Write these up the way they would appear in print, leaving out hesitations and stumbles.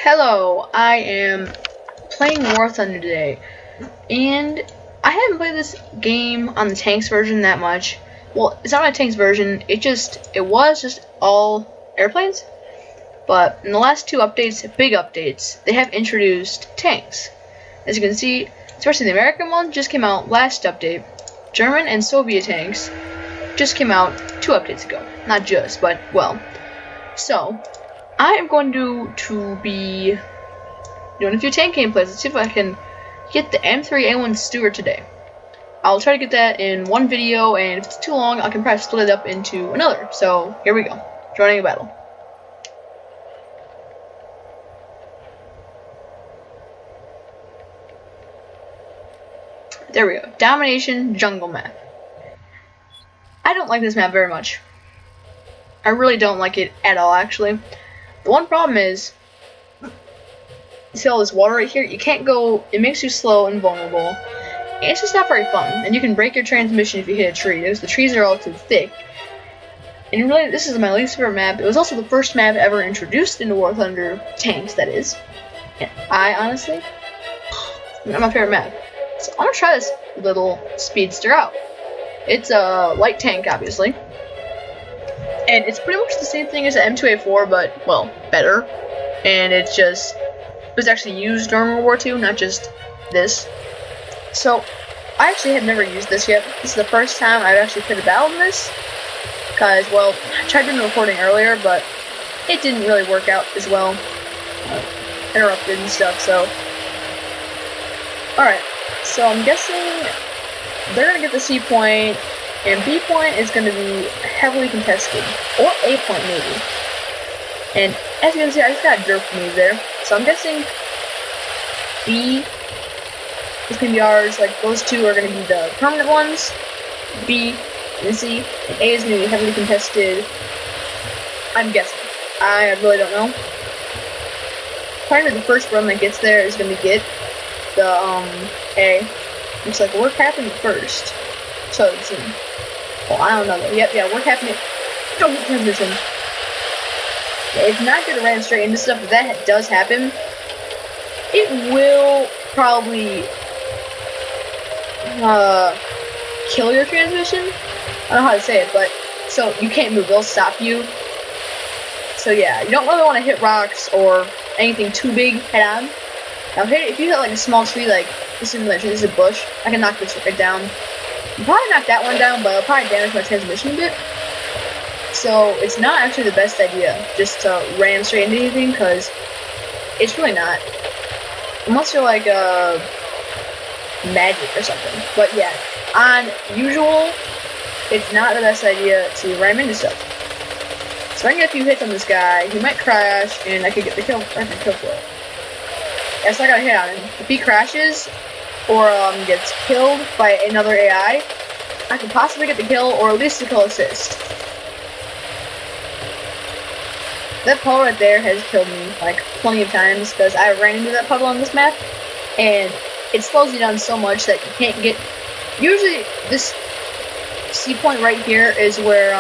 Hello, I am playing War Thunder today, and I haven't played this game on the tanks version that much. Well, it's not my tanks version, it was just all airplanes, but in the last two updates, big updates, they have introduced tanks. As you can see, especially the American one just came out last update. German and Soviet tanks just came out 2 updates ago. Not just, but well. So, I am going to be doing a few tank gameplays. Let's see if I can get the M3A1 Stuart today. I'll try to get that in one video, and if it's too long, I can probably split it up into another. So, here we go. Joining a battle. There we go. Domination Jungle map. I don't like this map very much. I really don't like it at all, actually. The one problem is, you see all this water right here? You can't go, it makes you slow and vulnerable. And it's just not very fun. And you can break your transmission if you hit a tree, because the trees are all too thick. And really, this is my least favorite map. It was also the first map ever introduced into War Thunder tanks, that is. And I, honestly, not my favorite map. So I'm gonna try this little speedster out. It's a light tank, obviously. And it's pretty much the same thing as the M2A4, but, well, better. And it was actually used during World War II, not just this. So, I actually have never used this yet. This is the first time I've actually played a battle in this. Because, well, I tried doing the recording earlier, but it didn't really work out as well. Interrupted and stuff, so. Alright, so I'm guessing they're going to get the C point. And B point is going to be heavily contested. Or A point, maybe. And as you can see, I just got a derp move there. So I'm guessing B is going to be ours. Like, those two are going to be the permanent ones. B and C. And A is going to be heavily contested. I'm guessing. I really don't know. Probably the first run that gets there is going to get the, A. Looks like we're capping it first. So it's in. Oh, I don't know. Yep, yeah, we're capping it. Don't get transition. Yeah, it's not going to ram straight into stuff. If that does happen, it will probably kill your transmission. I don't know how to say it, but so you can't move. They'll stop you. So yeah, you don't really want to hit rocks or anything too big head on. Now, if you hit like a small tree, like this is a bush, I can knock this right down. I'll probably knock that one down, but it'll probably damage my transmission a bit. So it's not actually the best idea just to ram straight into anything, because it's really not. Unless you're like magic or something. But yeah, on usual, it's not the best idea to ram into stuff. So I can get a few hits on this guy. He might crash, and I could get the kill. I can kill for it. Yeah, so I got a hit on him. If he crashes or gets killed by another AI, I can possibly get the kill, or at least the kill assist. That puddle right there has killed me like plenty of times, because I ran into that puddle on this map, and it slows you down so much that you can't get. Usually, this C point right here is where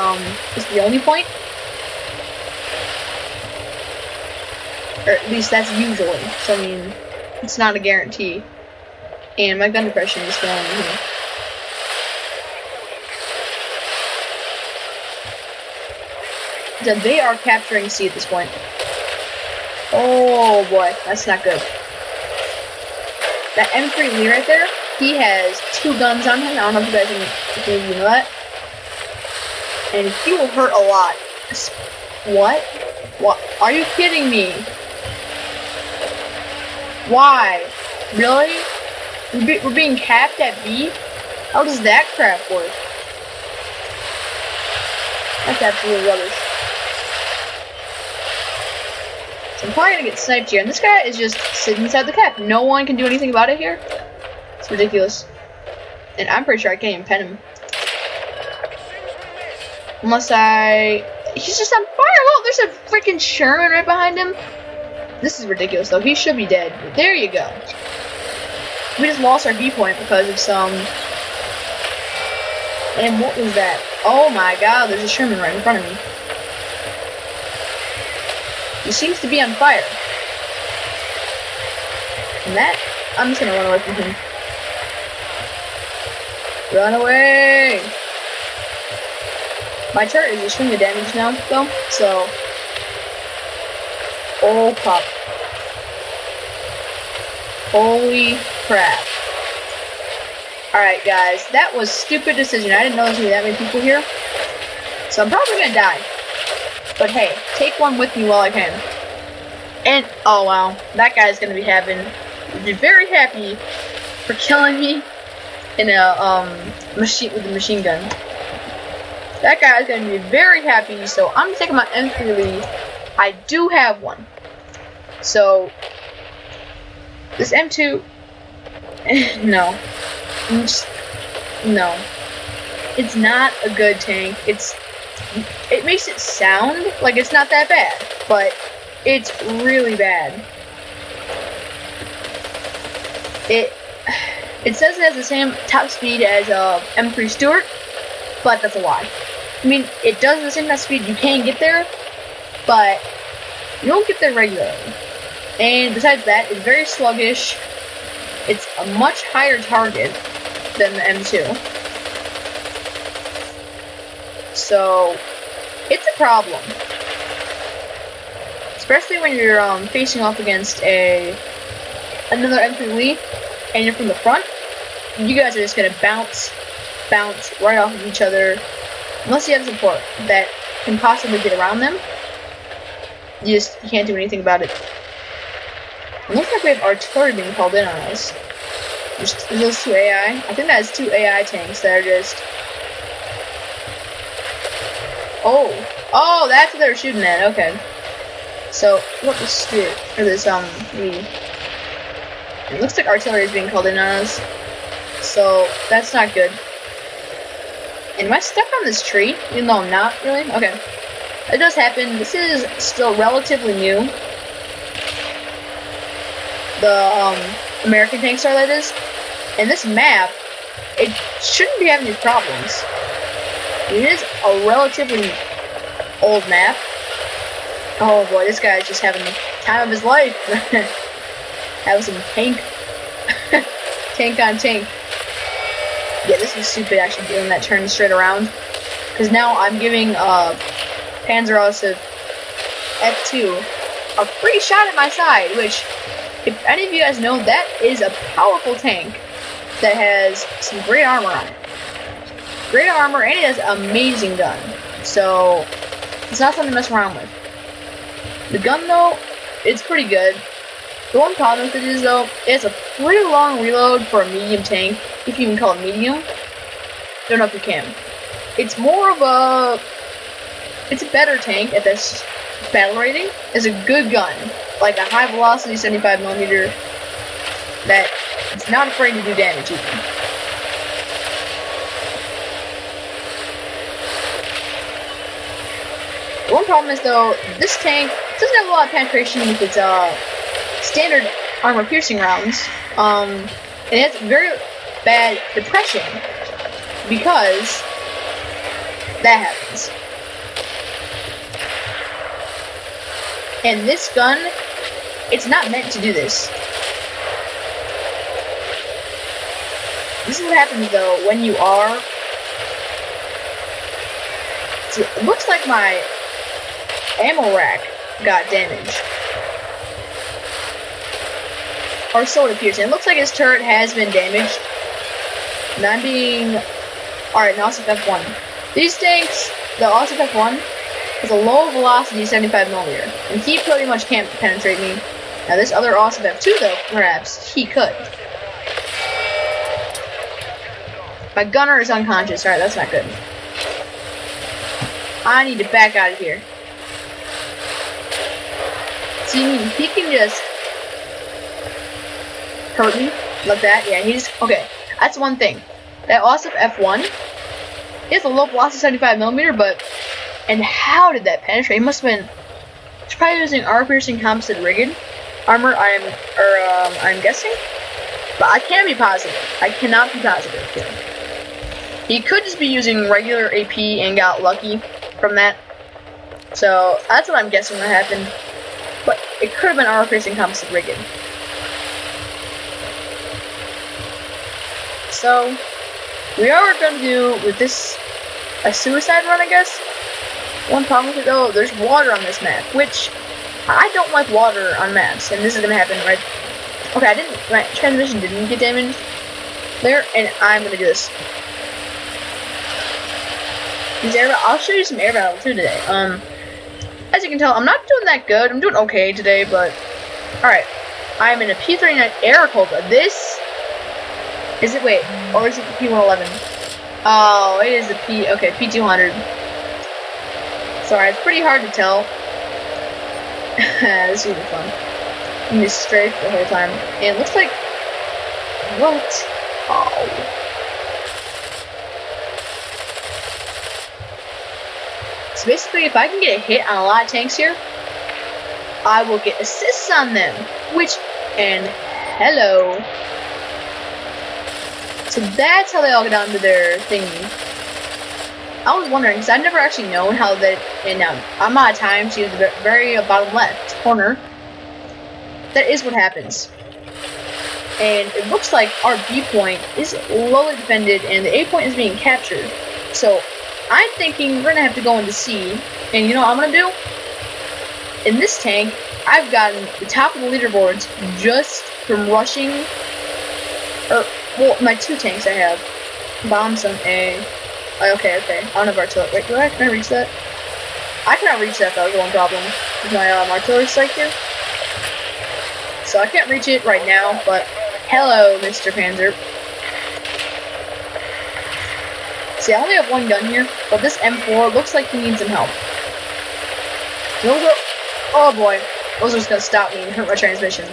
is the only point, or at least that's usually. So I mean, it's not a guarantee. And my gun depression is going on here. So they are capturing C at this point. Oh boy, that's not good. That M3 Lee right there, he has 2 guns on him. I don't know if you guys can know that. And he will hurt a lot. What? What? Are you kidding me? Why? Really? We're being capped at B? How does that crap work? That's absolutely rubbish. So I'm probably gonna get sniped here. And this guy is just sitting inside the cap. No one can do anything about it here. It's ridiculous. And I'm pretty sure I can't even pen him. Unless he's just on fire! Look, there's a freaking Sherman right behind him. This is ridiculous though. He should be dead. But there you go. We just lost our B point because of some. And what was that? Oh my god, there's a Sherman right in front of me. He seems to be on fire. from that, I'm just gonna run away from him. Run away! My turret is extremely damaged now, though, so... Oh, pop. Holy crap. Alright, guys, that was a stupid decision. I didn't know there was going to be that many people here. So I'm probably going to die. But hey, take one with me while I can. And, oh wow, that guy's going to be very happy for killing me in a, with a machine gun. That guy is going to be very happy, so I'm going to take my M3 lead. I do have one. So, this M2, no. No. It's not a good tank. It makes it sound like it's not that bad, but it's really bad. It says it has the same top speed as M3 Stuart, but that's a lie. I mean, it does the same top speed. You can get there, but you don't get there regularly. And besides that, it's very sluggish. It's a much higher target than the M2. So, it's a problem. Especially when you're facing off against another M3 Lee, and you're from the front. You guys are just gonna bounce right off of each other. Unless you have support that can possibly get around them, you can't do anything about it. It looks like we have artillery being called in on us. Is those two AI? I think that's two AI tanks that are just... Oh, that's what they're shooting at, okay. So, what the Stuart, or this, Lee. It looks like artillery is being called in on us. So, that's not good. And am I stuck on this tree? Even though I'm not, really? Okay. It does happen. This is still relatively new. The, American tank star, that is. And this map, it shouldn't be having these problems. It is a relatively old map. Oh boy, this guy is just having the time of his life. Having some tank. Tank on tank. Yeah, this was stupid actually doing that turn straight around. Because now I'm giving Panzer F2 a free shot at my side, which, if any of you guys know, that is a powerful tank that has some great armor on it. Great armor, and it has an amazing gun. So, it's not something to mess around with. The gun, though, it's pretty good. The one problem with it is, though, it has a pretty long reload for a medium tank, if you can call it medium. Don't know if you can. It's more of a... It's a better tank at this battle rating. It's a good gun. Like a high velocity 75mm that is not afraid to do damage even. The one problem is, though, this tank doesn't have a lot of penetration with its standard armor piercing rounds. And it has very bad depression because that happens. And this gun, it's not meant to do this. This is what happens, though, when you are... See, it looks like my ammo rack got damaged. Or so it appears. And it looks like his turret has been damaged. And I'm being... Alright, now Osip F1. These tanks, the Osip F1, has a low velocity 75mm. And he pretty much can't penetrate me. Now this other Osip F2, though, perhaps, he could. My gunner is unconscious. Alright, that's not good. I need to back out of here. See, he can just hurt me like that. Yeah, he's okay. That's one thing. That Osip F1, he has a low velocity 75mm, but and how did that penetrate? He must have been. He's probably using armor piercing composite rigged armor. I'm guessing, but I can't be positive. I cannot be positive here. He could just be using regular AP and got lucky from that. So that's what I'm guessing that happened. But it could have been armor piercing composite rigged. so we are going to do with this a suicide run, I guess. One problem with it though, there's water on this map, which I don't like water on maps, and this is gonna happen right. Okay, my transmission didn't get damaged there, and I'm gonna do this. I'll show you some air battle too today. As you can tell, I'm not doing that good. I'm doing okay today, but alright. I'm in a P39 Aerocopa. This is it? Wait, or is it the P111? Oh, it is the P200. Sorry, it's pretty hard to tell. This will be fun. I'm just strafe the whole time. And it looks like what? Oh. So basically, if I can get a hit on a lot of tanks here, I will get assists on them. And hello. So that's how they all get onto their thingy. I was wondering, because I've never actually known how that, and now I'm out of time to use the very bottom left corner. That is what happens. And it looks like our B point is lowly defended and the A point is being captured. So I'm thinking we're going to have to go into C. And you know what I'm going to do? In this tank, I've gotten the top of the leaderboards just from rushing, well, my two tanks I have. Bomb some A. Okay. I don't have artillery. Wait, can I reach that? I cannot reach that, that was the one problem with my artillery strike here. So I can't reach it right now, but hello, Mr. Panzer. See, I only have one gun here, but this M4 looks like he needs some help. Oh boy, those are just gonna stop me and hurt my transmission.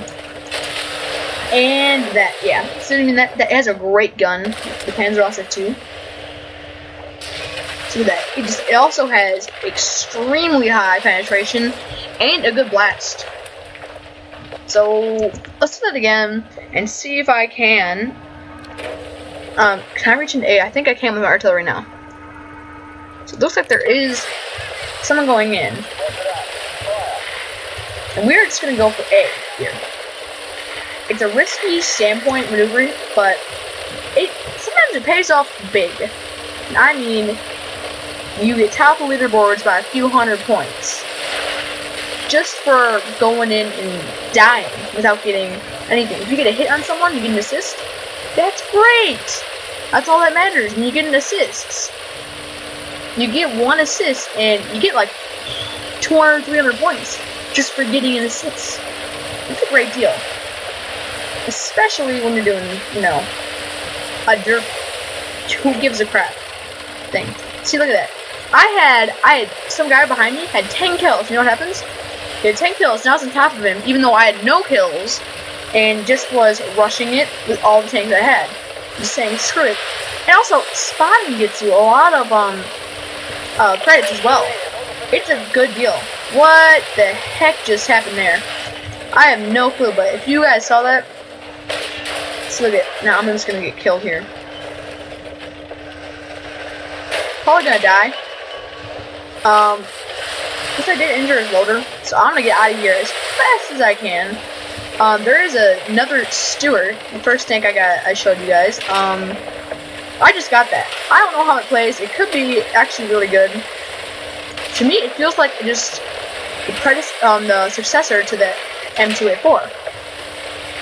And that, yeah. So I mean, that has a great gun. The Panzer also has 2. See that? It also has extremely high penetration and a good blast. So let's do that again and see if I can. Can I reach an A? I think I can with my artillery now. So it looks like there is someone going in. And we're just gonna go for A here. It's a risky standpoint maneuvering, but sometimes it pays off big. And I mean, you get top of leaderboards by a few hundred points just for going in and dying without getting anything. If you get a hit on someone, you get an assist. That's great. That's all that matters. And you get an assist. You get one assist and you get like 200, 300 points just for getting an assist. It's a great deal. Especially when you're doing, you know, a derp who gives a crap thing. See, look at that. I had some guy behind me had 10 kills. You know what happens? He had 10 kills, and I was on top of him, even though I had no kills, and just was rushing it with all the tanks I had. Just saying, screw it. And also, spotting gets you a lot of credits as well. It's a good deal. What the heck just happened there? I have no clue, but if you guys saw that, so look at it. Now I'm just gonna get killed here. Probably gonna die. Because I did injure his loader, so I'm gonna get out of here as fast as I can. There is another Stuart, the first tank I showed you guys. I just got that. I don't know how it plays. It could be actually really good. To me, it feels like just the successor to the M2A4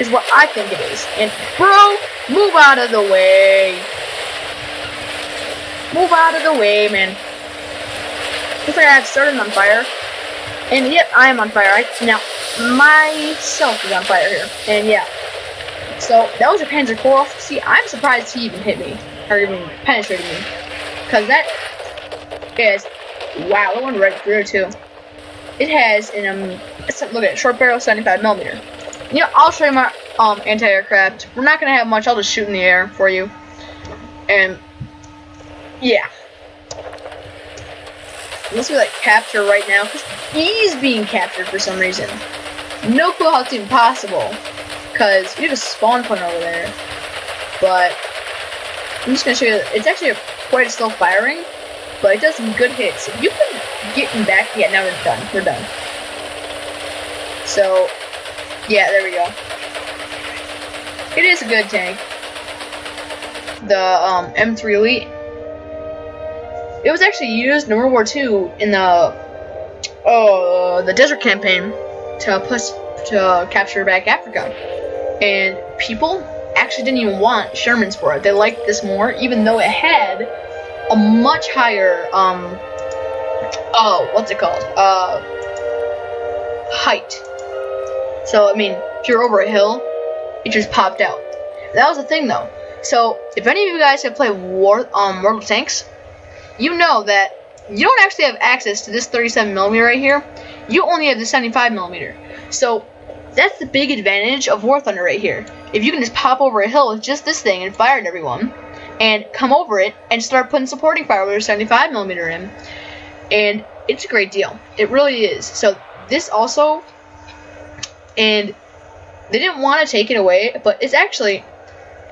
is what I think it is. And bro, move out of the way. Move out of the way, man. Looks like I have started on fire. And yep, I am on fire. Now, myself is on fire here. And yeah. So, that was a Panzer IV. See, I'm surprised he even hit me. Or even penetrated me. Because that is... Wow, that one right through too. It has an, look at it, short barrel 75mm. You know, I'll show you my anti-aircraft. We're not going to have much. I'll just shoot in the air for you. And... yeah. Unless we like capture right now, because he's being captured for some reason. No clue how it's even possible, because you have a spawn point over there. But I'm just gonna show you. It's actually quite slow firing, but it does some good hits. If you can get him back, yeah. Now we're done. We're done. So yeah, there we go. It is a good tank. the M3 Elite. It was actually used in World War II in the Desert Campaign to capture back Africa, and people actually didn't even want Shermans for it. They liked this more, even though it had a much higher what's it called? Height. So I mean, if you're over a hill, it just popped out. That was the thing, though. So if any of you guys have played World of Tanks, you know that you don't actually have access to this 37mm right here. You only have the 75mm. So that's the big advantage of War Thunder right here. If you can just pop over a hill with just this thing and fire at everyone, and come over it and start putting supporting fire with your 75mm in, and it's a great deal. It really is. So this also, and they didn't want to take it away, but it's actually,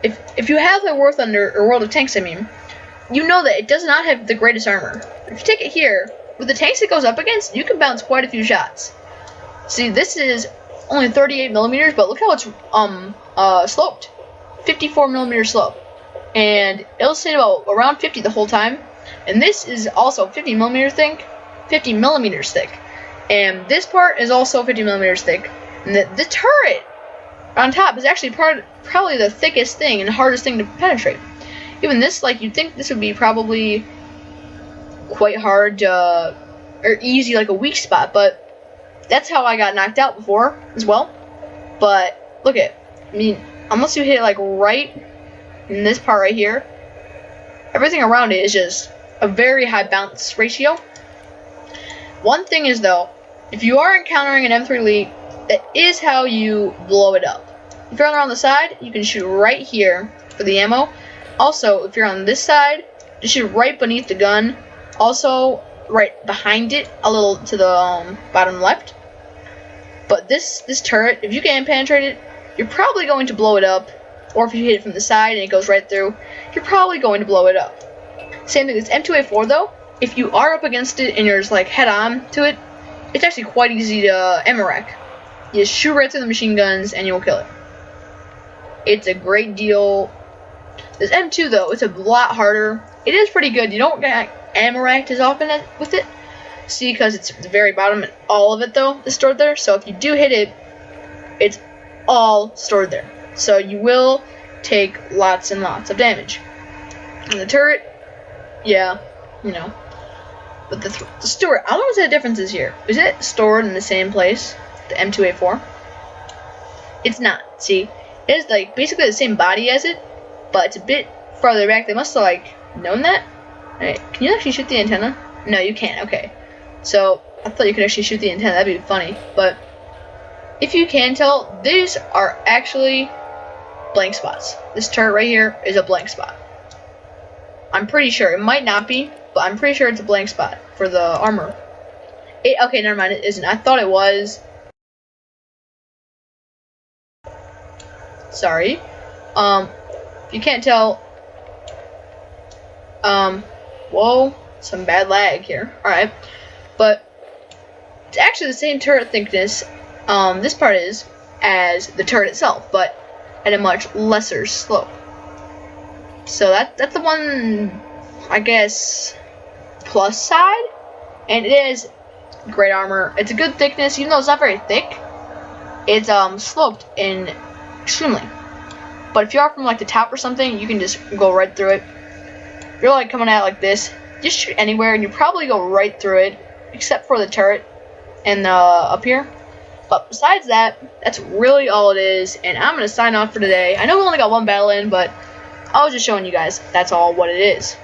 if you have the War Thunder or World of Tanks, I mean, you know that it does not have the greatest armor. If you take it here, with the tanks it goes up against, you can bounce quite a few shots. See, this is only 38mm, but look how it's sloped. 54mm slope. And it'll stay about around 50 the whole time. And this is also 50mm thick. And this part is also 50mm thick. And the turret on top is actually probably the thickest thing and hardest thing to penetrate. Even this, like, you'd think this would be probably quite hard or easy, like a weak spot, but that's how I got knocked out before as well. But look at, I mean, unless you hit it like right in this part right here, everything around it is just a very high bounce ratio. One thing is, though, if you are encountering an M3 Elite, that is how you blow it up. If you're on the side, you can shoot right here for the ammo. Also, if you're on this side, just shoot right beneath the gun. Also, right behind it, a little to the bottom left. But this turret, if you can penetrate it, you're probably going to blow it up. Or if you hit it from the side and it goes right through, you're probably going to blow it up. Same thing as M2A4, though. If you are up against it and you're just like head on to it, it's actually quite easy to MREC. You just shoot right through the machine guns and you'll kill it. It's a great deal. This M2, though, it's a lot harder. It is pretty good. You don't get MREC'd as often with it. See, because it's at the very bottom, and all of it, though, is stored there. So if you do hit it, it's all stored there. So you will take lots and lots of damage. And the turret, yeah, you know. But the Stuart, I want to say the difference is here. Is it stored in the same place, the M2A4? It's not. See, it is like basically the same body as it, but it's a bit farther back. They must have like known that. Alright, can you actually shoot the antenna? No, you can't. Okay. So I thought you could actually shoot the antenna. That'd be funny. But if you can tell, these are actually blank spots. This turret right here is a blank spot. I'm pretty sure. It might not be, but I'm pretty sure it's a blank spot for the armor. Okay, never mind. It isn't. I thought it was. Sorry. If you can't tell, whoa, some bad lag here. Alright, but it's actually the same turret thickness, this part is, as the turret itself, but at a much lesser slope. So that's the one, I guess, plus side, and it is great armor. It's a good thickness, even though it's not very thick. It's sloped in extremely. But if you are from like the top or something, you can just go right through it. If you're like coming at it like this, just shoot anywhere and you probably go right through it, except for the turret and up here. But besides that, that's really all it is, and I'm gonna sign off for today. I know we only got one battle in, but I was just showing you guys that's all what it is.